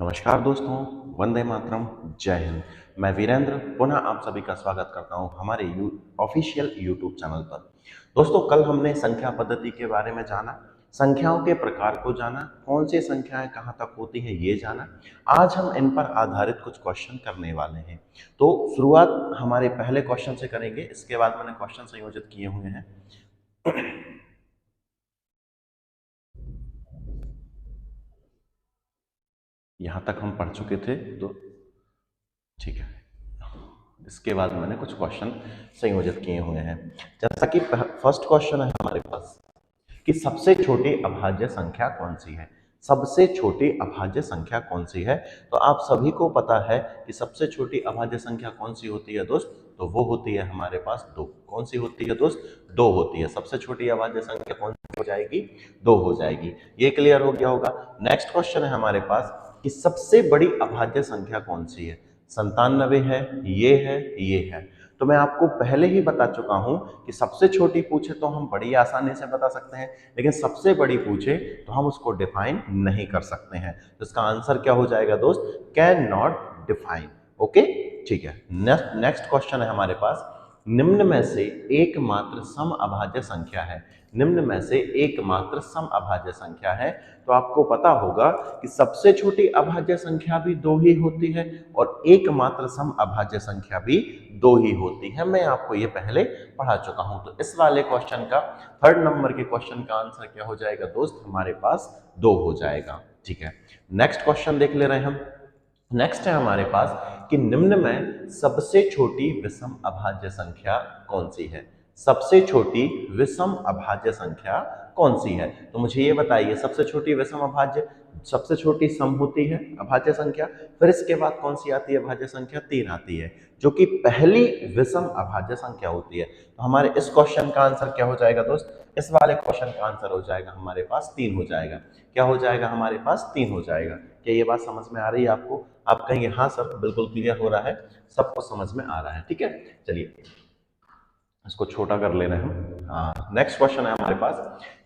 नमस्कार दोस्तों, वंदे मातरम, जय हिंद। मैं वीरेंद्र पुनः आप सभी का स्वागत करता हूं हमारे ऑफिशियल यूट्यूब चैनल पर। दोस्तों, कल हमने संख्या पद्धति के बारे में जाना, संख्याओं के प्रकार को जाना, कौन सी संख्याएं कहां तक होती हैं ये जाना। आज हम इन पर आधारित कुछ क्वेश्चन करने वाले हैं। तो शुरुआत हमारे पहले क्वेश्चन से करेंगे, इसके बाद मैंने क्वेश्चन संयोजित किए हुए हैं। यहां तक हम पढ़ चुके थे, तो ठीक है। इसके बाद मैंने कुछ क्वेश्चन संयोजित किए हुए हैं। जैसा कि फर्स्ट क्वेश्चन है हमारे पास कि सबसे छोटी अभाज्य संख्या कौन सी है। सबसे छोटी अभाज्य संख्या कौन सी है? तो आप सभी को पता है कि सबसे छोटी अभाज्य संख्या कौन सी होती है दोस्त। तो वो होती है हमारे पास दो। कौन सी होती है दोस्त? दो होती है। सबसे छोटी अभाज्य संख्या कौन सी हो जाएगी? दो हो जाएगी। ये क्लियर हो गया होगा। नेक्स्ट क्वेश्चन है हमारे पास कि सबसे बड़ी अभाज्य संख्या कौन सी है। 97 है, ये है। तो मैं आपको पहले ही बता चुका हूं कि सबसे छोटी पूछे तो हम बड़ी आसानी से बता सकते हैं, लेकिन सबसे बड़ी पूछे तो हम उसको डिफाइन नहीं कर सकते हैं। तो इसका आंसर क्या हो जाएगा दोस्त? Can not define. ओके, ठीक है। नेक्स्ट क्वेश्चन है हमारे पास, निम्न में से एकमात्र सम अभाज्य संख्या है। निम्न में से एकमात्र सम अभाज्य संख्या है। तो आपको पता होगा कि सबसे छोटी अभाज्य संख्या भी दो ही होती है और एकमात्र सम अभाज्य संख्या भी दो ही होती है। मैं आपको ये पहले पढ़ा चुका हूं। तो इस वाले क्वेश्चन का, थर्ड नंबर के क्वेश्चन का आंसर क्या हो जाएगा दोस्त? हमारे पास दो हो जाएगा। ठीक है। नेक्स्ट क्वेश्चन देख ले रहे हैं हम। नेक्स्ट है हमारे पास कि निम्न में सबसे छोटी विषम अभाज्य संख्या कौन सी है। सबसे छोटी विषम अभाज्य संख्या कौन सी है? तो मुझे ये बताइए, सबसे छोटी विषम अभाज्य, सबसे छोटी सम होती है अभाज्य संख्या, फिर इसके बाद कौन सी आती है अभाज्य संख्या? 3 आती है, जो कि पहली विषम अभाज्य संख्या होती है। तो हमारे इस क्वेश्चन का आंसर क्या हो जाएगा दोस्त? इस वाले क्वेश्चन का आंसर हो जाएगा हमारे पास 3 हो जाएगा। क्या हो जाएगा? हमारे पास 3 हो जाएगा। क्या ये बात समझ में आ रही है आपको? आप कहेंगे हाँ सर, बिल्कुल क्लियर हो रहा है, सबको समझ में आ रहा है। ठीक है, चलिए इसको छोटा कर ले रहे हैं हम। हाँ, नेक्स्ट क्वेश्चन है हमारे पास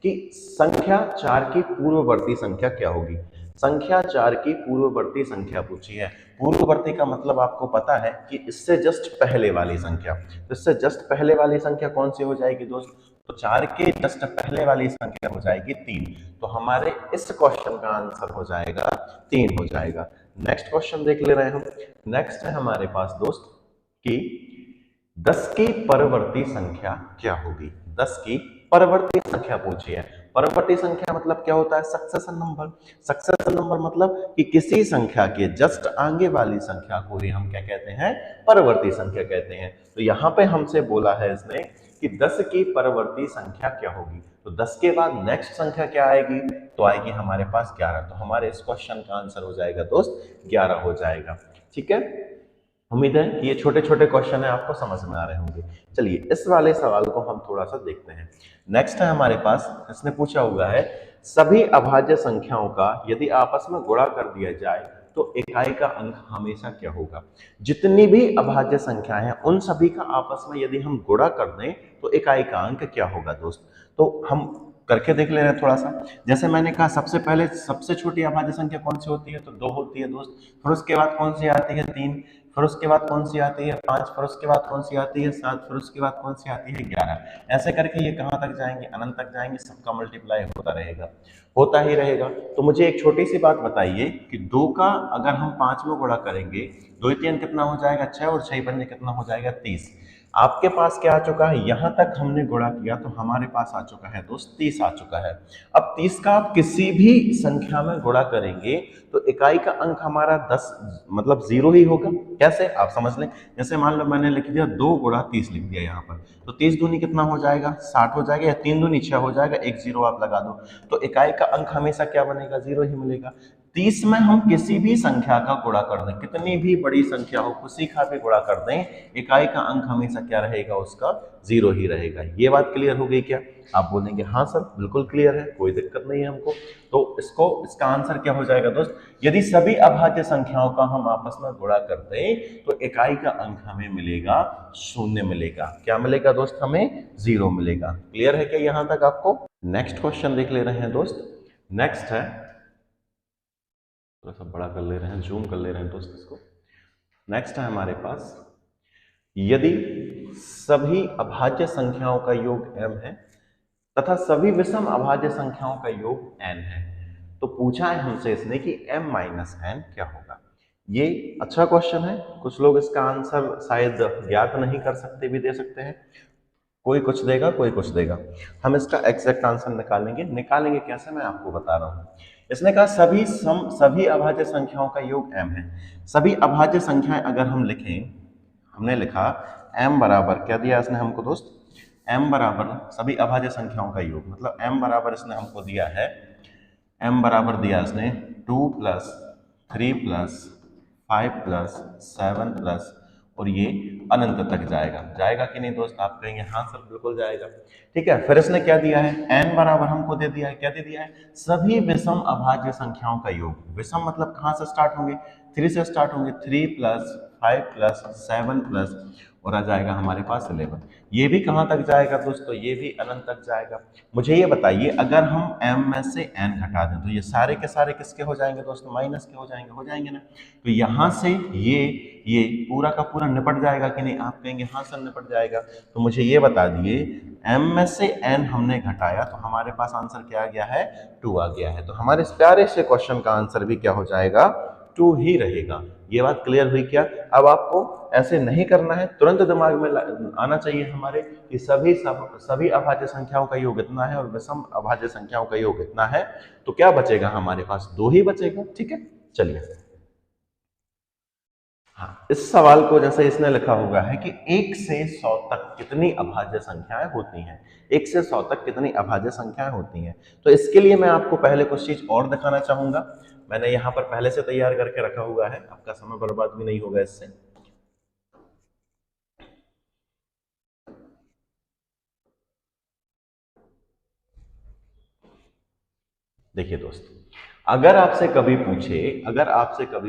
कि संख्या 4 की पूर्ववर्ती संख्या क्या होगी। संख्या 4 की पूर्ववर्ती संख्या पूछी है। पूर्ववर्ती का मतलब आपको पता है कि इससे जस्ट पहले वाली संख्या। तो इससे जस्ट पहले वाली संख्या कौन सी हो जाएगी दोस्त? तो 4 के जस्ट पहले वाली संख्या हो जाएगी 3। तो हमारे इस क्वेश्चन का आंसर हो जाएगा 3 हो जाएगा। नेक्स्ट क्वेश्चन देख ले रहे हैं हम। नेक्स्ट है हमारे पास दोस्त कि 10 की परवर्ती संख्या क्या होगी। 10 की परवर्ती संख्या पूछी है। परवर्ती संख्या मतलब क्या होता है? Succession number. सक्सेशन नंबर मतलब कि किसी संख्या के जस्ट आगे वाली संख्या को ही हम क्या कहते हैं? परवर्ती संख्या कहते हैं। तो यहाँ पे हमसे बोला है इसने कि 10 की परवर्ती संख्या क्या होगी। तो 10 के बाद नेक्स्ट संख्या क्या आएगी? तो आएगी हमारे पास 11। तो हमारे इस क्वेश्चन का आंसर हो जाएगा दोस्त 11 हो जाएगा। ठीक है, उम्मीद है कि ये छोटे छोटे क्वेश्चन है आपको समझ में आ रहे होंगे। चलिए इस वाले सवाल को हम थोड़ा सा देखते हैं। नेक्स्ट है हमारे पास, इसने पूछा हुआ है सभी अभाज्य संख्याओं का यदि आपस में गुणा कर दिया जाए तो इकाई का अंक हमेशा क्या होगा। जितनी भी अभाज्य संख्याएं हैं उन सभी का आपस में यदि हम गुणा कर दें तो इकाई का अंक क्या होगा दोस्त। तो हम करके देख ले रहे हैं थोड़ा सा। जैसे मैंने कहा, सबसे पहले सबसे छोटी अभाज्य संख्या कौन सी होती है? तो 2 होती है दोस्त। फिर उसके बाद कौन सी आती है? 3। फिर उसके बाद कौन सी आती है? 5। फिर उसके बाद कौन सी आती है? 7। फिर उसके बाद कौन सी आती है? 11। ऐसे करके ये कहां तक जाएंगे? अनंत तक जाएंगे। सबका मल्टीप्लाई होता रहेगा, होता ही रहेगा। तो मुझे एक छोटी सी बात बताइए कि 2 का अगर हम 5 में गुणा करेंगे, 2 3 कितना हो जाएगा? 6, और 6 पंजे कितना हो जाएगा? 30। आपके पास क्या आ चुका है? यहां तक हमने गुणा किया तो हमारे पास आ चुका है दोस्त 30 आ चुका है। अब 30 का आप किसी भी संख्या में गुणा करेंगे तो इकाई का अंक हमारा 10 मतलब 0 ही होगा। कैसे? आप समझ लें। जैसे मान लो मैंने लिख दिया 2 गुणा 30 लिख दिया यहाँ पर, तो 30 दूनी कितना हो जाएगा? 60 हो जाएगा, या 3 दूनी 6 हो जाएगा, एक 0 आप लगा दो। तो इकाई का अंक हमेशा क्या बनेगा? 0 ही मिलेगा। 30 में हम किसी भी संख्या का गुणा कर दें, कितनी भी बड़ी संख्या हो किसी का भी गुणा कर दें, इकाई का अंक हमेशा क्या रहेगा? उसका 0 ही रहेगा। ये बात क्लियर हो गई क्या? आप बोलेंगे हाँ सर बिल्कुल क्लियर है, कोई दिक्कत नहीं है हमको। तो इसका आंसर क्या हो जाएगा दोस्त? यदि सभी अभाज्य संख्याओं का हम आपस में गुणा कर दें तो इकाई का अंक हमें मिलेगा 0 मिलेगा। क्या मिलेगा दोस्त? हमें 0 मिलेगा। क्लियर है क्या यहां तक आपको? नेक्स्ट क्वेश्चन देख ले रहे हैं दोस्त। नेक्स्ट है थोड़ा सा बड़ा कर ले रहे हैं, जूम कर ले रहे हैं दोस्त इसको। नेक्स्ट है हमारे पास, यदि सभी अभाज्य संख्याओं का योग m है तथा सभी विषम अभाज्य संख्याओं का योग n है, तो पूछा है हमसे इसने कि m माइनस n क्या होगा। ये अच्छा क्वेश्चन है, कुछ लोग इसका आंसर शायद ज्ञात नहीं कर सकते भी दे सकते हैं, कोई कुछ देगा कोई कुछ देगा। हम इसका एग्जैक्ट आंसर निकालेंगे कैसे मैं आपको बता रहा हूं। इसने कहा सभी अभाज्य संख्याओं का योग m है। सभी अभाज्य संख्याएं अगर हम लिखें, हमने लिखा m बराबर, क्या दिया इसने हमको दोस्त, m बराबर सभी अभाज्य संख्याओं का योग, मतलब m बराबर इसने हमको दिया है, m बराबर दिया इसने 2 प्लस 3 प्लस 5 प्लस 7 प्लस, और ये अनंत तक जाएगा कि नहीं दोस्त, आप कहेंगे हाँ सर बिल्कुल जाएगा। ठीक है, फिर इसने क्या दिया है, n बराबर हमको दे दिया है, क्या दे दिया है, सभी विषम अभाज्य संख्याओं का योग। विषम मतलब कहाँ से स्टार्ट होंगे, 3 से स्टार्ट होंगे, 3 प्लस 5 प्लस 7 प्लस, और आ जाएगा हमारे पास 11। ये भी कहाँ तक जाएगा दोस्तों, ये भी अनंत तक जाएगा। मुझे ये बताइए, अगर हम m में से n घटा दें तो ये सारे के सारे किसके हो जाएंगे दोस्तों, माइनस के हो जाएंगे ना। तो यहाँ से ये पूरा का पूरा निपट जाएगा कि नहीं, आप कहेंगे हाँ सर निपट जाएगा। तो मुझे ये बता दिए, m में से n हमने घटाया तो हमारे पास आंसर क्या आ गया है, 2 आ गया है। तो हमारे इस प्यारे से क्वेश्चन का आंसर भी क्या हो जाएगा, 2 ही रहेगा। ये बात क्लियर हुई क्या। अब आपको ऐसे नहीं करना है, तुरंत दिमाग में आना चाहिए हमारे कि सभी अभाज्य संख्याओं का योग इतना है और विषम अभाज्य संख्याओं का योग इतना है, तो क्या बचेगा हमारे पास, 2 ही बचेगा। ठीक है, चलिए। हाँ, इस सवाल को जैसे इसने लिखा हुआ है कि 1 से 100 तक कितनी अभाज्य संख्याएं होती हैं, 1 से 100 तक कितनी अभाज्य संख्याएं होती हैं। तो इसके लिए मैं आपको पहले कुछ चीज और दिखाना चाहूंगा, मैंने यहाँ पर पहले से तैयार करके रखा हुआ है, आपका समय बर्बाद भी नहीं होगा इससे। देखिए दोस्त, अगर आपसे कभी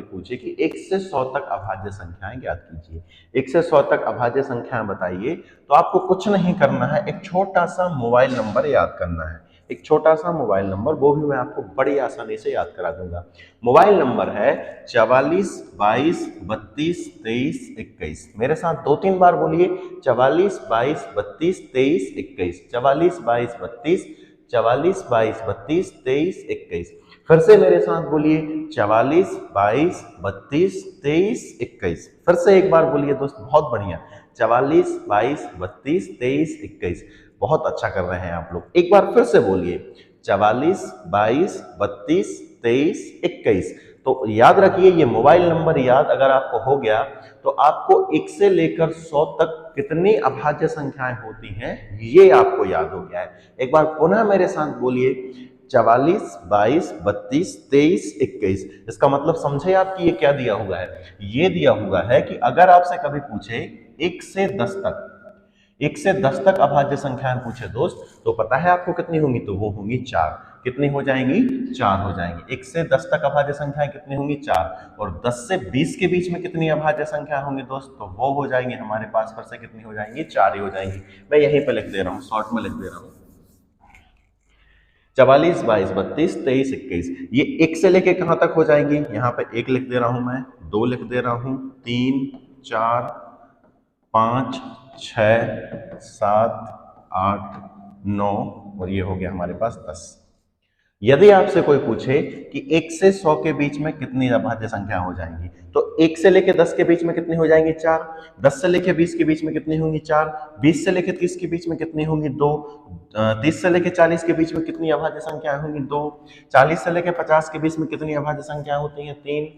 पूछे कि 1 से 100 तक अभाज्य संख्याएं ज्ञात कीजिए, 1 से 100 तक अभाज्य संख्याएं बताइए, तो आपको कुछ नहीं करना है, एक छोटा सा मोबाइल नंबर याद करना है। एक छोटा सा मोबाइल नंबर, वो भी मैं आपको बड़ी आसानी से याद करा दूंगा। मोबाइल नंबर है 44 22 32 23 21। मेरे साथ 2-3 बार बोलिए, 44 22 32 23 21, 44 22 32 44 22 32 23 21। फिर से मेरे साथ बोलिए, 44 22 32 23 21। फिर से एक बार बोलिए दोस्त, बहुत बढ़िया, 44 22 32 23 21। बहुत अच्छा कर रहे हैं आप लोग। एक बार फिर से बोलिए, 44 22 32 23 21। तो याद रखिए, ये मोबाइल नंबर याद अगर आपको हो गया तो आपको 1 से लेकर 100 तक कितनी अभाज्य संख्याएं होती हैं ये आपको याद हो गया है। एक बार पुनः मेरे साथ बोलिए, 44 22 32 23 21। इसका मतलब समझे आप कि ये क्या दिया हुआ है, ये दिया हुआ है कि अगर आपसे कभी पूछे 1 से 10 तक, 1 से 10 तक अभाज्य संख्याएं पूछे दोस्त, तो पता है आपको कितनी होंगी, तो वो होंगी 4। कितनी हो जाएंगी, 4 हो जाएंगी। 1 से 10 तक अभाज्य संख्याएं कितनी होंगी, 4। और 10 से 20 के बीच में कितनी अभाज्य संख्या होंगी दोस्त, तो वो हो जाएंगी हमारे पास फिर से कितनी हो जाएंगी, 4 ही हो जाएंगी। मैं यहीं पे लिख दे रहा हूँ, शॉर्ट में लिख दे रहा हूँ, 44 22 32 23 21। ये 1 से लेके कहां तक हो जाएंगी, यहाँ पे 1 लिख दे रहा हूं मैं, 2 लिख दे रहा हूं, 3 4 5 6 7 8 9, और ये हो गया हमारे पास 10। यदि आपसे कोई पूछे कि 1 से 100 के बीच में कितनी अभाज्य संख्या हो जाएंगी, तो 1 से लेके 10 के बीच में कितनी हो जाएंगी, 4। 10 से लेके 20 के बीच में कितनी होंगी, 4। 20 से लेके 30 के बीच में कितनी होंगी, 2। 30 से लेके 40 के बीच में कितनी अभाज्य संख्याएं होंगी, 2। 40 से लेके 50 के बीच में कितनी अभाज्य संख्याएं होती हैं, 3।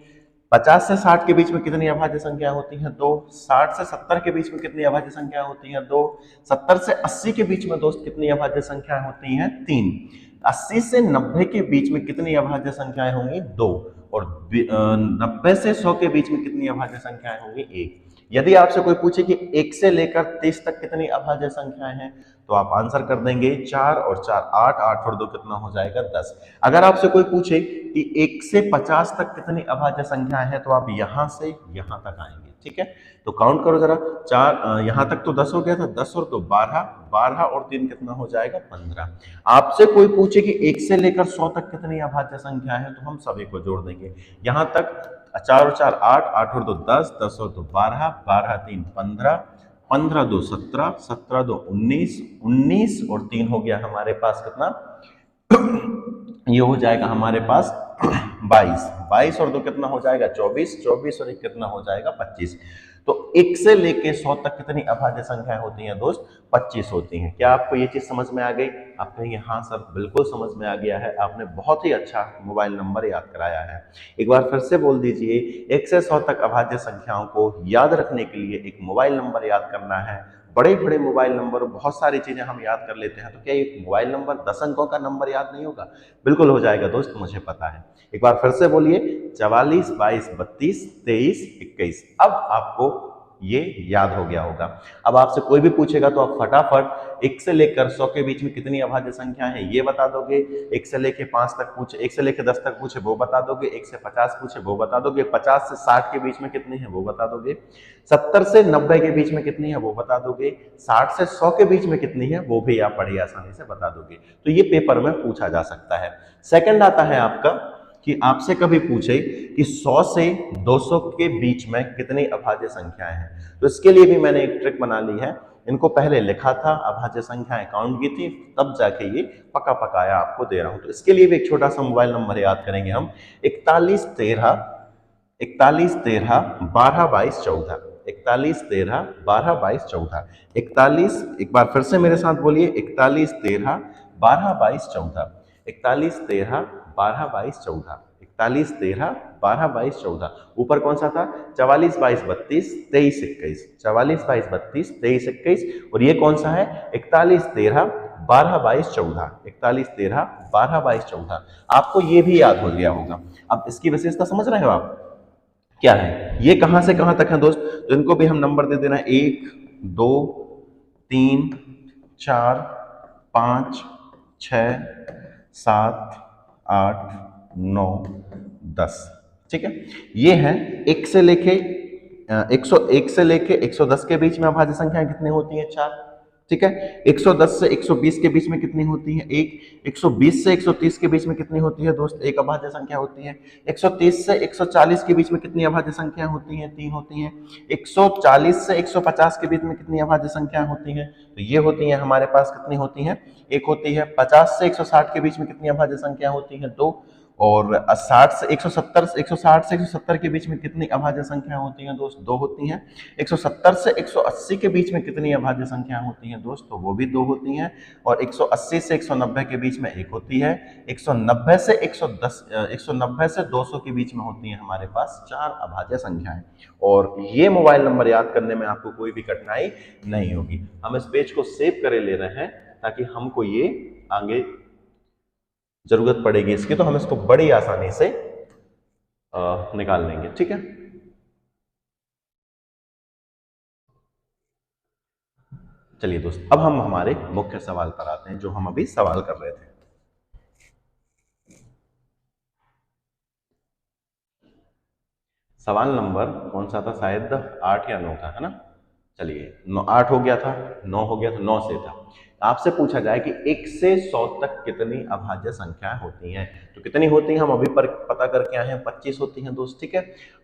50 से 60 के बीच में कितनी अभाज्य संख्या होती हैं, 2। 60 से 70 के बीच में कितनी अभाज्य संख्या होती हैं, 2। 70 से 80 के बीच में दोस्त कितनी अभाज्य संख्याएं होती हैं, 3। 80 से 90 के बीच में कितनी अभाज्य संख्याएं होंगी, 2। और 90 से 100 के बीच में कितनी अभाज्य संख्याएं होंगी, 1। यदि आपसे कोई पूछे कि 1 से लेकर 30 तक कितनी अभाज्य संख्याएं हैं, तो आप आंसर कर देंगे 4 और 4 8, 8 और 2 कितना हो जाएगा, 10। अगर आपसे कोई पूछे कि 1 से 50 तक कितनी अभाज्य संख्याएं हैं, तो आप यहां से यहां तक आएंगे। ठीक है, तो काउंट करो जरा, चार यहाँ तक तो 10 हो गया था, 10 और 2 12, 12 और 3 कितना हो जाएगा 15। आपसे कोई पूछे कि 1 से लेकर 100 तक कितनी अभाज्य संख्या है, तो हम सभी को जोड़ देंगे। यहाँ तक 4 और 4 8, 8 और 2 10, 10 और 2 12, 12 3 15, 15 2 17, 17 2 19, 19 और 3 हो गया हमारे पास कितना ये हो जाएगा हमारे पास 22, 22 और 2 कितना हो जाएगा 24, 24 और 1 कितना हो जाएगा 25। तो 1 से लेके 100 तक कितनी अभाज्य संख्याएं होती हैं दोस्त, 25 होती हैं। क्या आपको ये चीज समझ में आ गई? आप कहेंगे हाँ सर बिल्कुल समझ में आ गया है, आपने बहुत ही अच्छा मोबाइल नंबर याद कराया है। एक बार फिर से बोल दीजिए, 1 से 100 तक अभाज्य संख्याओं को याद रखने के लिए एक मोबाइल नंबर याद करना है। बड़े बड़े मोबाइल नंबर, बहुत सारी चीजें हम याद कर लेते हैं, तो क्या एक मोबाइल नंबर 10 अंकों का नंबर याद नहीं होगा? बिल्कुल हो जाएगा दोस्त, मुझे पता है। एक बार फिर से बोलिए, 44 22 32 23 21। अब आपको ये याद हो गया होगा। अब आपसे कोई भी पूछेगा तो आप फटाफट 1 से लेकर 100 के बीच में कितनी अभाज्य संख्या है ये बता दोगे। 1 से लेकर 5 तक पूछे, 1 से लेकर 10 तक पूछे वो बता दोगे। 1 से 50 पूछे वो बता दोगे। 50 से 60 के बीच में कितनी है वो बता दोगे। 70 से 90 के बीच में कितनी है वो बता दोगे। 60 से 100 के बीच में कितनी है वो भी आप बड़ी आसानी से बता दोगे। तो ये पेपर में पूछा जा सकता है। सेकंड आता है आपका कि आपसे कभी पूछे कि 100 से 200 के बीच में कितनी अभाज्य संख्याएं हैं, तो इसके लिए भी मैंने एक ट्रिक बना ली है। इनको पहले लिखा था, अभाज्य संख्याएं काउंट की थी, तब जाके ये पका पकाया आपको दे रहा हूं। तो इसके लिए भी एक छोटा सा मोबाइल नंबर याद करेंगे हम, 41 13 12 22 14। 41 13 12 22 14। 41, एक बार फिर से मेरे साथ बोलिए, 41 13 12 22 14। 41 13 12 22 14। 41 13 12 22 14। ऊपर कौन सा था? 44 22 32 23 21। 44 22 32 23 21। और ये कौन सा है? 41 13 12 22 14। 41 13 12 22 14। आपको ये भी याद हो गया होगा। अब इसकी विशेषता समझ रहे हो आप क्या है? ये कहां से कहां तक है दोस्त? तो इनको भी हम नंबर दे देना, 1 2 3 4 5 6 7 8 9 10। ठीक है, ये है 1 से लेके 101 से लेके 110 के बीच में अभाज्य संख्याएं कितनी होती हैं? 4। ठीक है, 110 से 120 के बीच में कितनी होती है? 1। 120 से 130 के बीच में कितनी होती है दोस्त? एक अभाज्य संख्या होती है। 130 से 140 के बीच में कितनी अभाज्य संख्या होती हैं? 3 होती हैं। 140 से 150 के बीच में कितनी अभाज्य संख्या होती हैं? तो ये होती हैं हमारे पास, कितनी होती हैं? एक होती है। 50 से 160 के बीच में कितनी अभाज्य संख्या होती है? 2। और 60 से 170 से 160 से 170 के बीच में कितनी अभाज्य संख्या होती हैं दोस्त? 2 होती हैं। 170 से 180 के बीच में कितनी अभाज्य संख्या होती हैं दोस्त? तो वो भी 2 होती हैं। और 180 से 190 के बीच में 1 होती है। 190 से 200 के बीच में होती हैं हमारे पास 4 अभाज्य संख्याएं। और ये मोबाइल नंबर याद करने में आपको कोई भी कठिनाई नहीं होगी। हम इस पेज को सेव करे ले रहे हैं ताकि हमको ये आगे जरूरत पड़ेगी इसकी, तो हम इसको बड़ी आसानी से निकाल लेंगे। ठीक है, चलिए दोस्त, अब हम हमारे मुख्य सवाल पर आते हैं जो हम अभी सवाल कर रहे थे। सवाल नंबर कौन सा था? शायद 8 या 9 था, है ना? चलिए, 8 हो गया था, 9 हो गया था, 9 से था। आपसे पूछा जाए कि 1 से 100 तक कितनी अभाज्य संख्याएं होती हैं, तो कितनी होती हैं हम अभी पर पता करके आए हैं, 25 होती हैं दोस्त। ठीक है,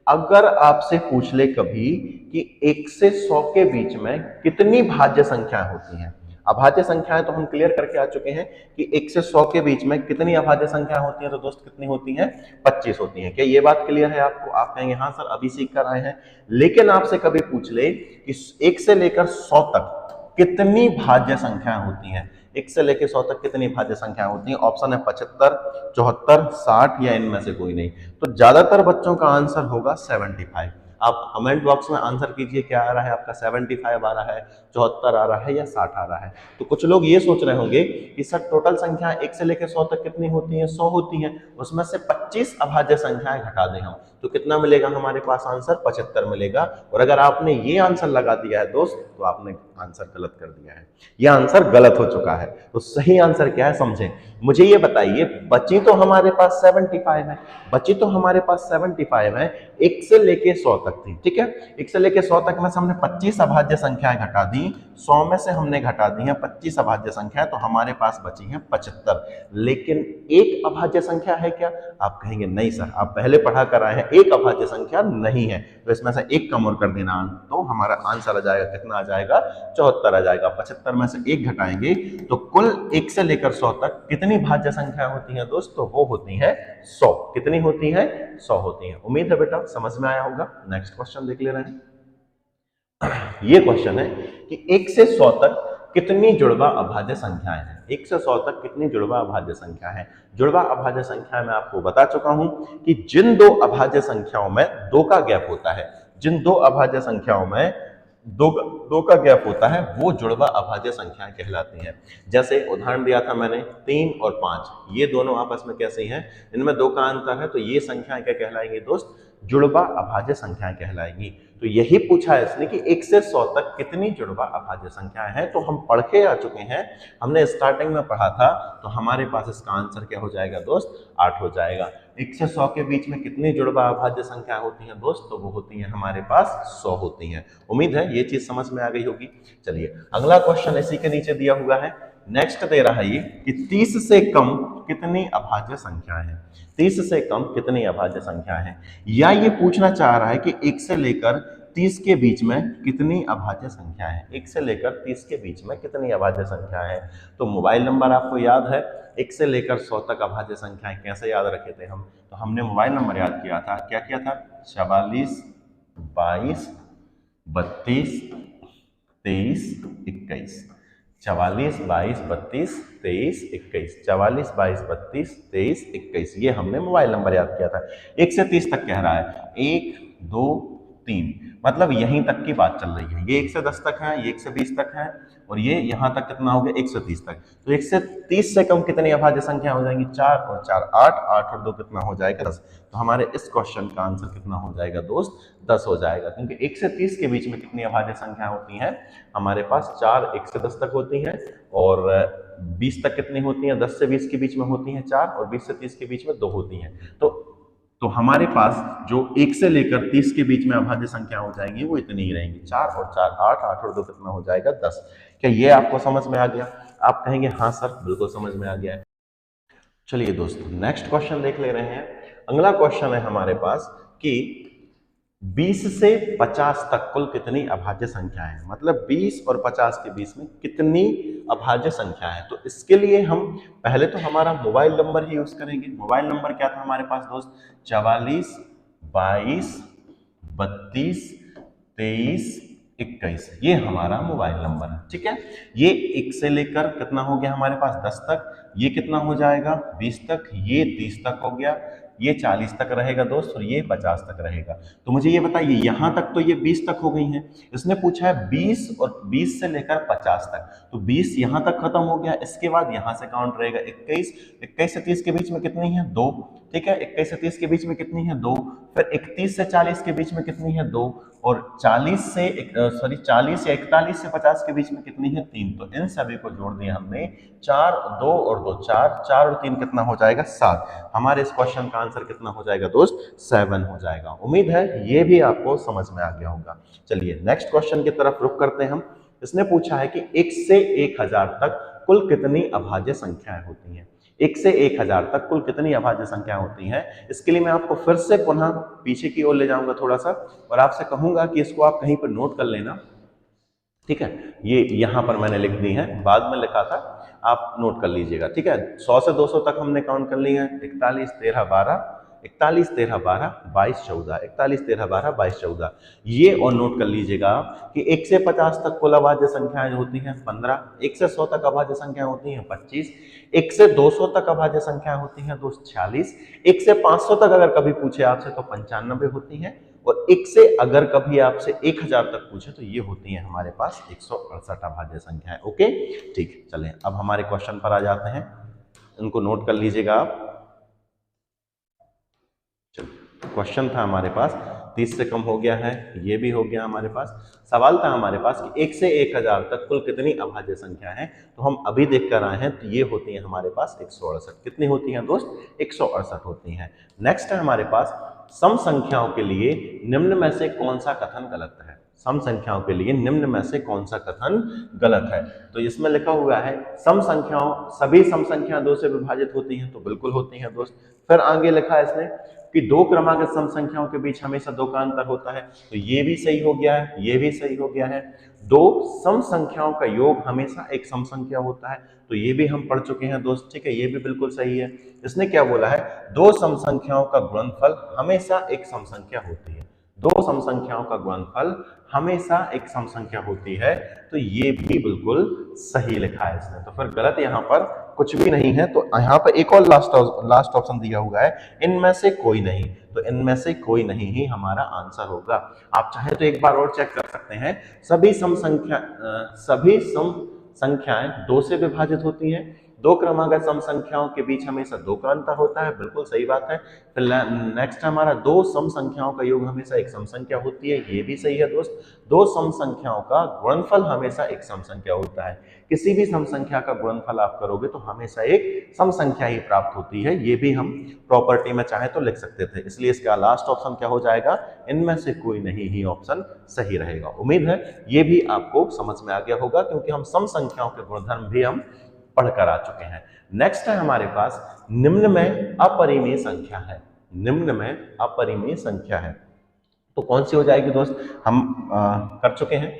अगर आपसे पूछ ले कभी कि 1 से 100 के बीच में कितनी भाज्य संख्याएं होती हैं, अभाज्य संख्याएं तो हम क्लियर करके आ चुके हैं कि 1 से 100 के बीच में कितनी अभाज्य संख्या होती है, तो दोस्त कितनी होती हैं? 25 होती हैं। क्या ये बात क्लियर है आपको? आप कहेंगे हाँ सर अभी सीख कर आए हैं। लेकिन आपसे कभी पूछ ले कि 1 से लेकर 100 तक कितनी भाज्य संख्याएं होती हैं, 1 से लेकर 100 तक कितनी भाज्य संख्याएं होती हैं? ऑप्शन है 75, 74, 60 या इनमें से कोई नहीं। तो ज्यादातर बच्चों का आंसर होगा 75। आप कमेंट बॉक्स में आंसर कीजिए, क्या आ रहा है आपका? 75 आ रहा है, 74 आ रहा है या 60 आ रहा है? तो कुछ लोग ये सोच रहे होंगे कि सर टोटल संख्या 1 से लेकर 100 तक कितनी होती है? 100 होती है, उसमें से 25 अभाज्य संख्याएं घटा दें हम, तो कितना मिलेगा हमारे पास आंसर? 75 मिलेगा। और अगर आपने ये आंसर लगा दिया है दोस्त, तो आपने आंसर गलत कर दिया है, यह आंसर गलत हो चुका है। तो सही आंसर क्या है समझें। मुझे ये बताइए, बची तो हमारे पास 75 है, बची तो हमारे पास 75 है, 1 से लेके 100 तक थी, ठीक है। 1 से लेके 100 तक में से हमने 25 अभाज्य संख्याएं घटा दी, 100 में से हमने घटा दी है 25 अभाज्य संख्याएं, तो हमारे पास बची हैं 75। लेकिन एक अभाज्य संख्या है क्या? आप कहेंगे नहीं सर, आप पहले पढ़ा कर आए हैं, एक अभाज्य संख्या नहीं है, तो इसमें से एक कम और कर देना, तो हमारा आंसर आ जाएगा, कितना आ जाएगा? 74 आ जाएगा। 75 में से एक घटाएंगे तो कुल 1 से लेकर 100 तक कितनी भाज्य संख्या होती है दोस्तों? वो होती है 100। कितनी होती है? 100 होती है। उम्मीद है बेटा समझ में आया होगा। नेक्स्ट क्वेश्चन देख ले रहे हैं। ये क्वेश्चन है कि 1 से 100 तक कितनी जुड़वा अभाज्य संख्याएं हैं? 1 से 100 तक कितनी जुड़वा अभाज्य संख्या है? जुड़वा अभाज्य संख्या में आपको बता चुका हूं कि जिन दो अभाज्य संख्याओं में 2 का गैप होता है, जिन दो अभाज्य संख्याओं में दो का गैप होता है, वो जुड़वा अभाज्य संख्याएं कहलाती हैं। जैसे उदाहरण दिया था मैंने 3 और 5, ये दोनों आपस में कैसे हैं? इनमें 2 का अंतर है, तो ये संख्याएं क्या कहलाएंगी दोस्त? जुड़वा अभाज्य संख्याएं कहलाएंगी। तो यही पूछा है इसने कि 1 से 100 तक कितनी जुड़वा अभाज्य संख्याएं हैं। तो हम पढ़ के आ चुके हैं, हमने स्टार्टिंग में पढ़ा था, तो हमारे पास इसका आंसर क्या हो जाएगा दोस्त? 8 हो जाएगा। 1 से 100 के बीच में कितनी जुड़वा अभाज्य संख्या होती है दोस्त? तो वो होती है हमारे पास 100 होती हैं। उम्मीद है ये चीज समझ में आ गई होगी। चलिए अगला क्वेश्चन इसी के नीचे दिया हुआ है। नेक्स्ट दे रहा है ये कि 30 से कम कितनी अभाज्य संख्या है? 30 से कम कितनी अभाज्य संख्या है, या ये पूछना चाह रहा है कि 1 से लेकर 30 के बीच में कितनी अभाज्य संख्या है? 1 से लेकर 30 के बीच में कितनी अभाज्य संख्या है? तो मोबाइल नंबर आपको याद है, 1 से लेकर 100 तक अभाज्य संख्याएं कैसे याद रखे थे हम? तो हमने मोबाइल नंबर याद किया था, क्या किया था? 44 22 32 23 21। 44 22 32 23 21, 44 22 32 23 21, ये हमने मोबाइल नंबर याद किया था। 1 से 30 तक कह रहा है, 1 2 3, मतलब यहीं तक की बात चल रही है। ये 1 से 10 तक है, ये 1 से 20 तक है, और ये यहां तक कितना हो गया? 1 से 30 तक। तो 1 से 30 से कम कितनी अभाज्य संख्या हो जाएंगी? 4 और 4 8, 8 और 2 कितना हो जाएगा? 10। तो हमारे इस क्वेश्चन का आंसर कितना हो जाएगा दोस्त? 10 हो जाएगा, क्योंकि 1 से 30 के बीच में कितनी अभाज्य संख्या होती है? हमारे पास 4 1 से 10 तक होती है, और 20 तक कितनी होती है? 10 से 20 के बीच में होती है 4, और 20 से 30 के बीच में 2 होती हैं। तो हमारे पास जो 1 से लेकर 30 के बीच में अभाज्य संख्या हो जाएगी वो इतनी ही रहेंगी, 4 और 4 8, 8 और 2 कितना हो जाएगा? 10। क्या ये आपको समझ में आ गया? आप कहेंगे हाँ सर बिल्कुल समझ में आ गया है। चलिए दोस्तों नेक्स्ट क्वेश्चन देख ले रहे हैं। अगला क्वेश्चन है हमारे पास कि 20 से 50 तक कुल कितनी अभाज्य संख्या है? मतलब 20 और 50 के बीच में कितनी अभाज्य संख्या है? तो इसके लिए हम पहले तो हमारा मोबाइल नंबर ही यूज करेंगे। मोबाइल नंबर क्या था हमारे पास दोस्त? 44 22 32 23 21, ये हमारा मोबाइल नंबर है, ठीक है। ये 1 से लेकर कितना हो गया हमारे पास? 10 तक। ये कितना हो जाएगा? 20 तक। ये 30 तक हो गया, ये 40 तक रहेगा दोस्त, और ये 50 तक रहेगा। तो मुझे ये बताइए, यहां तक तो ये 20 तक हो गई हैं, इसने पूछा है 20 और 20 से लेकर 50 तक, तो 20 यहां तक खत्म हो गया। इसके बाद यहां से काउंट रहेगा 21। 21 से 30 के बीच में कितनी है? 2, ठीक है। 21 से 30 के बीच में कितनी है? 2। फिर 31 से 40 के बीच में कितनी है? 2। और 40 या 41 से 50 के बीच में कितनी है? 3। तो इन सभी को जोड़ दिया हमने, 4 2 और 2 4, 4 और 3 कितना हो जाएगा? 7। हमारे इस क्वेश्चन का आंसर कितना हो जाएगा दोस्त? 7 हो जाएगा। उम्मीद है ये भी आपको समझ में आ गया होगा। चलिए नेक्स्ट क्वेश्चन की तरफ रुख करते हैं हम। इसने पूछा है कि 1 से 1000 तक कुल कितनी अभाज्य संख्याएं होती हैं? 1 से 1000 तक कुल कितनी अभाज्य संख्या होती हैं? इसके लिए मैं आपको फिर से पुनः पीछे की ओर ले जाऊंगा थोड़ा सा, और आपसे कहूंगा कि इसको आप कहीं पर नोट कर लेना, ठीक है। ये यहां पर मैंने लिख दी है, बाद में लिखा था, आप नोट कर लीजिएगा, ठीक है। 100 से 200 तक हमने काउंट कर लिया है। 41 13 12, 41 13 12 22 14, 41 13 12 22 14। ये और नोट कर लीजिएगा कि 1 से 50 तक कुल अभाज्य संख्याएं होती हैं 15, 1 से 100 तक अभाज्य संख्या होती हैं 25, 1 से 200 तक अभाज्य संख्या होती हैं दोस्त 46, 1 से 500 तक अगर कभी पूछे आपसे तो 95 होती हैं, और 1 से अगर कभी आपसे 1000 तक पूछे तो ये होती है हमारे पास 168 अभाज्य संख्याएं। ओके, ठीक। चलें अब हमारे क्वेश्चन पर आ जाते हैं, इनको नोट कर लीजिएगा आप। क्वेश्चन था हमारे पास 30 से कम हो गया है, ये भी हो गया हमारे पास। सवाल था हमारे पास कि 1 से 1000 तक कुल कितनी अभाज्य संख्या है, तो हम अभी देख कर आए हैं, तो ये होती है हमारे पास 168। कितनी होती हैं दोस्त? 168 होती हैं। नेक्स्ट है हमारे पास सम संख्याओं के लिए निम्न में से कौन सा कथन गलत है। सम संख्याओं के लिए निम्न में से कौन सा कथन गलत है? तो इसमें लिखा हुआ है सम संख्याओं, सभी सम संख्या 2 से विभाजित होती हैं, तो बिल्कुल होती हैं दोस्त। फिर आगे लिखा है इसने कि दो क्रमागत सम संख्याओं के बीच हमेशा 2 का अंतर होता है, तो ये भी सही हो गया है, ये भी सही हो गया है। दो सम संख्याओं का योग हमेशा एक सम संख्या होता है, तो ये भी हम पढ़ चुके हैं दोस्त, ठीक है, ये भी बिल्कुल सही है। इसने क्या बोला है? दो सम संख्याओं का गुणनफल हमेशा एक सम संख्या होती है। दो सम संख्याओं का गुणनफल हमेशा एक सम संख्या होती है, तो ये भी बिल्कुल सही लिखा है इसने। तो फिर गलत यहाँ पर कुछ भी नहीं है। तो यहाँ पर एक और लास्ट ऑप्शन दिया हुआ है, इनमें से कोई नहीं। तो इनमें से कोई नहीं ही हमारा आंसर होगा। आप चाहे तो एक बार और चेक कर सकते हैं, सभी सम संख्याएं 2 से विभाजित होती हैं, दो क्रमागत सम संख्याओं के बीच हमेशा 2 का अंतर होता है, बिल्कुल सही बात है। फिर नेक्स्ट हमारा दो सम संख्याओं का योग हमेशा एक सम संख्या होती है, ये भी सही है दोस्त। दो सम संख्याओं का गुणनफल हमेशा एक सम संख्या होता है। किसी भी सम संख्या का गुणनफल आप करोगे तो हमेशा एक सम संख्या ही प्राप्त होती है, ये भी हम प्रॉपर्टी में चाहे तो लिख सकते थे। इसलिए इसका लास्ट ऑप्शन क्या हो जाएगा? इनमें से कोई नहीं ही ऑप्शन सही रहेगा। उम्मीद है ये भी आपको समझ में आ गया होगा, क्योंकि हम सम संख्याओं के गुणधर्म भी हम पढ़कर आ चुके हैं। नेक्स्ट है हमारे पास निम्न में अपरिमेय संख्या है। निम्न में अपरिमेय संख्या है, तो कौन सी हो जाएगी दोस्त? हम कर चुके हैं,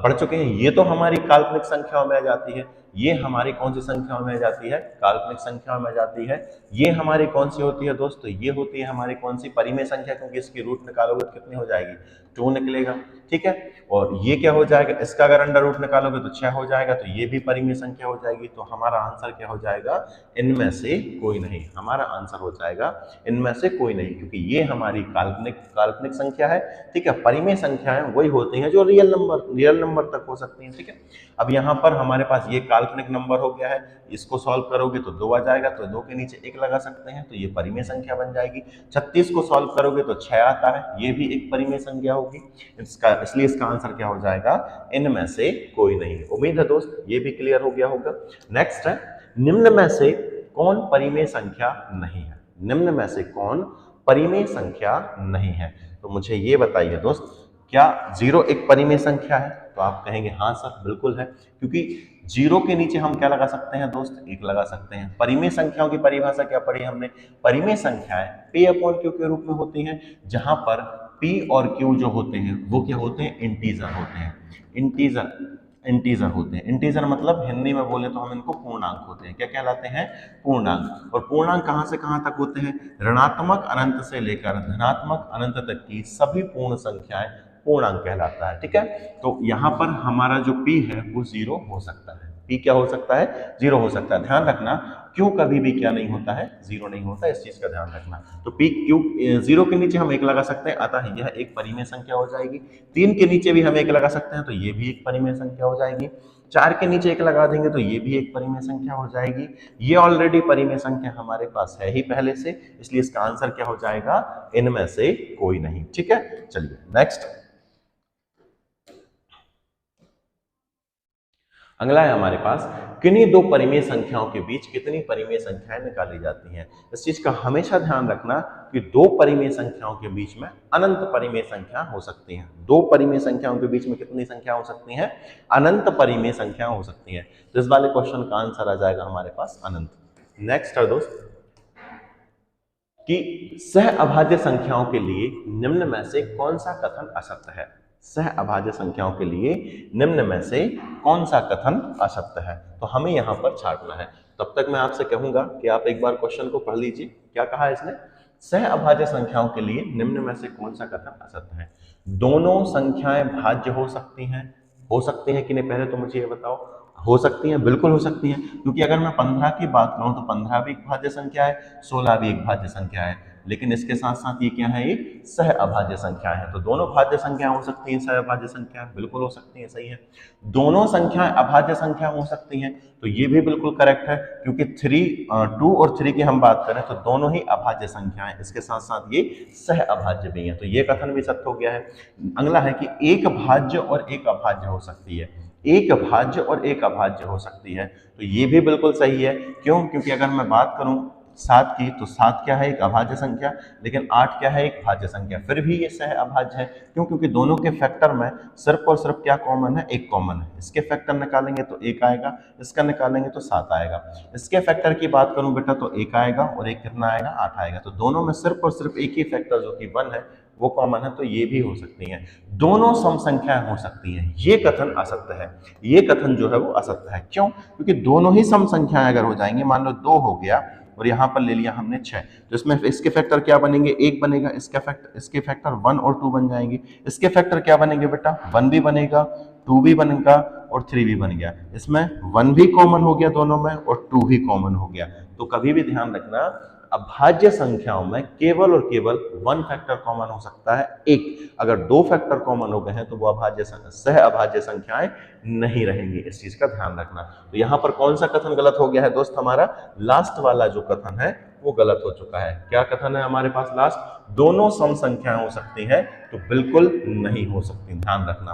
पढ़ चुके हैं। ये तो हमारी काल्पनिक संख्याओं में आ जाती है। ये हमारी कौन सी संख्याओं में आ जाती है? काल्पनिक संख्याओं में आ जाती है। ये हमारी कौन सी होती है दोस्तों? ये होती है हमारी कौन सी? परिमेय संख्या, क्योंकि इसकी रूट निकालोगे तो कितनी हो जाएगी? 2 निकलेगा, ठीक है। और ये क्या हो जाएगा? इसका अगर अंडर रूट निकालोगे तो 6 हो जाएगा, तो ये भी परिमेय संख्या हो जाएगी। तो हमारा आंसर क्या हो जाएगा? इनमें से कोई नहीं। हमारा आंसर हो जाएगा इनमें से कोई नहीं, क्योंकि ये हमारी काल्पनिक संख्या है, ठीक है। परिमेय संख्याएं वही होती हैं जो रियल नंबर तक हो सकती हैं, ठीक है। अब यहाँ पर हमारे पास ये काल्पनिक नंबर हो गया है, इसको सॉल्व करोगे तो 2 आ जाएगा, तो 2 के नीचे 1 लगा सकते हैं, तो ये परिमेय संख्या बन जाएगी। 36 को सॉल्व करोगे तो 6 आता है, ये भी एक परिमेय संख्या होगी। इसलिए इसका आंसर क्या हो जाएगा? इनमें से कोई नहीं। उम्मीद है दोस्त ये भी क्लियर हो गया होगा। नेक्स्ट है निम्न में से कौन परिमेय संख्या नहीं है? निम्न में से कौन परिमेय संख्या नहीं है? तो मुझे ये बताइए दोस्त, क्या 0 एक परिमेय संख्या है? तो आप कहेंगे हाँ सर बिल्कुल है, क्योंकि 0 के नीचे हम क्या लगा सकते हैं दोस्त? 1 लगा सकते हैं। परिमेय संख्याओं की परिभाषा क्या पढ़ी हमने? परिमेय संख्याएं P/Q के रूप में होती हैं, जहां पर P और Q जो होते हैं वो क्या होते हैं? इंटीजर होते हैं। इंटीजर होते हैं। इंटीजर मतलब हिंदी में बोले तो हम इनको पूर्णांक होते हैं। क्या कहलाते हैं? पूर्णांक। और पूर्णांक कहां से कहां तक होते हैं? ऋणात्मक अनंत से लेकर धनात्मक अनंत तक की सभी पूर्ण संख्याएं पूर्णांक कहलाता है, ठीक है। तो यहाँ पर हमारा जो P है वो 0 हो सकता है। P क्या हो सकता है? 0 हो सकता है। ध्यान रखना Q कभी भी क्या नहीं होता है? 0 नहीं होता, इस चीज का ध्यान रखना। तो P Q 0 के नीचे हम 1 लगा सकते हैं, अतः यह एक परिमेय संख्या हो जाएगी। 3 के नीचे भी हम 1 लगा सकते हैं, तो ये भी एक परिमेय संख्या हो जाएगी। 4 के नीचे 1 लगा देंगे तो ये भी एक परिमेय संख्या हो जाएगी। ये ऑलरेडी परिमेय संख्या हमारे पास है ही पहले से, इसलिए इसका आंसर क्या हो जाएगा? इनमें से कोई नहीं, ठीक है। चलिए नेक्स्ट अगला है हमारे पास, किन्हीं दो परिमेय संख्याओं के बीच कितनी परिमेय संख्याएं निकाली जाती हैं। इस चीज का हमेशा ध्यान रखना कि दो परिमेय संख्याओं के बीच में अनंत परिमेय संख्या हो सकती हैं। दो परिमेय संख्याओं के बीच में कितनी संख्या हो सकती हैं? अनंत परिमेय संख्या हो सकती हैं। तो इस वाले क्वेश्चन का आंसर आ जाएगा हमारे पास अनंत। नेक्स्ट है दोस्त कि सह अभाज्य संख्याओं के लिए निम्न में से कौन सा कथन असत्य है? सह अभाज्य संख्याओं के लिए निम्न में से कौन सा कथन असत्य है? तो हमें यहां पर छांटना है। तब तक मैं आपसे कहूंगा कि आप एक बार क्वेश्चन को पढ़ लीजिए। क्या कहा है इसने? सह अभाज्य संख्याओं के लिए निम्न में से कौन सा कथन असत्य है? दोनों संख्याएं भाज्य हो सकती हैं कि नहीं? पहले तो मुझे ये बताओ। हो सकती हैं, बिल्कुल हो सकती हैं, क्योंकि अगर मैं 15 की बात करूं तो 15 भी एक भाज्य संख्या है, 16 भी एक भाज्य संख्या है। लेकिन इसके साथ साथ ये क्या है, ये सह अभाज्य संख्या है। तो दोनों भाज्य संख्या हो सकती हैं, सह अभाज्य संख्या बिल्कुल हो सकती है, सही है। दोनों संख्याएं अभाज्य संख्या हो सकती हैं, तो ये भी बिल्कुल करेक्ट है, क्योंकि 2 और 3 की हम बात करें तो दोनों ही अभाज्य संख्याएं, इसके साथ साथ ये सह अभाज्य भी हैं, तो ये कथन भी सत्य हो गया है। अगला है कि एक भाज्य और एक अभाज्य हो सकती है, एक भाज्य और एक अभाज्य हो सकती है, तो ये भी बिल्कुल सही है। क्यों? क्योंकि अगर मैं बात करूं 7 की, तो 7 क्या है, एक अभाज्य संख्या, लेकिन 8 क्या है, एक भाज्य संख्या, फिर भी ये सह अभाज्य है। क्यों? क्योंकि दोनों के फैक्टर में सिर्फ और सिर्फ क्या कॉमन है, एक कॉमन है। इसके फैक्टर निकालेंगे तो 1 आएगा, इसका निकालेंगे तो 7 आएगा। इसके फैक्टर की बात करूं बेटा तो 1 आएगा और एक कितना आएगा, 8 आएगा। तो दोनों में सिर्फ और सिर्फ एक ही फैक्टर जो कि 1 है वो कॉमन है, तो ये भी हो सकती है। दोनों सम संख्याएं हो सकती हैं, ये कथन असत्य है, ये कथन जो है वो असत्य है। क्यों? क्योंकि दोनों ही सम संख्याएं अगर हो जाएंगे, मान लो 2 हो गया और यहाँ पर ले लिया हमने 6, तो इसमें इसके फैक्टर क्या बनेंगे, 1 बनेगा, इसके फैक्टर 1 और 2 बन जाएंगे। इसके फैक्टर क्या बनेंगे बेटा, 1 भी बनेगा, 2 भी बनेगा और 3 भी बन गया। इसमें 1 भी कॉमन हो गया दोनों में और 2 भी कॉमन हो गया। तो कभी भी ध्यान रखना, अभाज्य संख्याओं में केवल और केवल 1 फैक्टर कॉमन हो सकता है, एक। अगर 2 फैक्टर कॉमन हो गए हैं तो वो सह अभाज्य संख्याएं नहीं रहेंगी, इस चीज का ध्यान रखना। तो यहां पर कौन सा कथन गलत हो गया है दोस्त, हमारा लास्ट वाला जो कथन है वो गलत हो चुका है। क्या कथन है हमारे पास लास्ट, दोनों सम संख्याएं हो सकती हैं, तो बिल्कुल नहीं हो सकती, ध्यान रखना।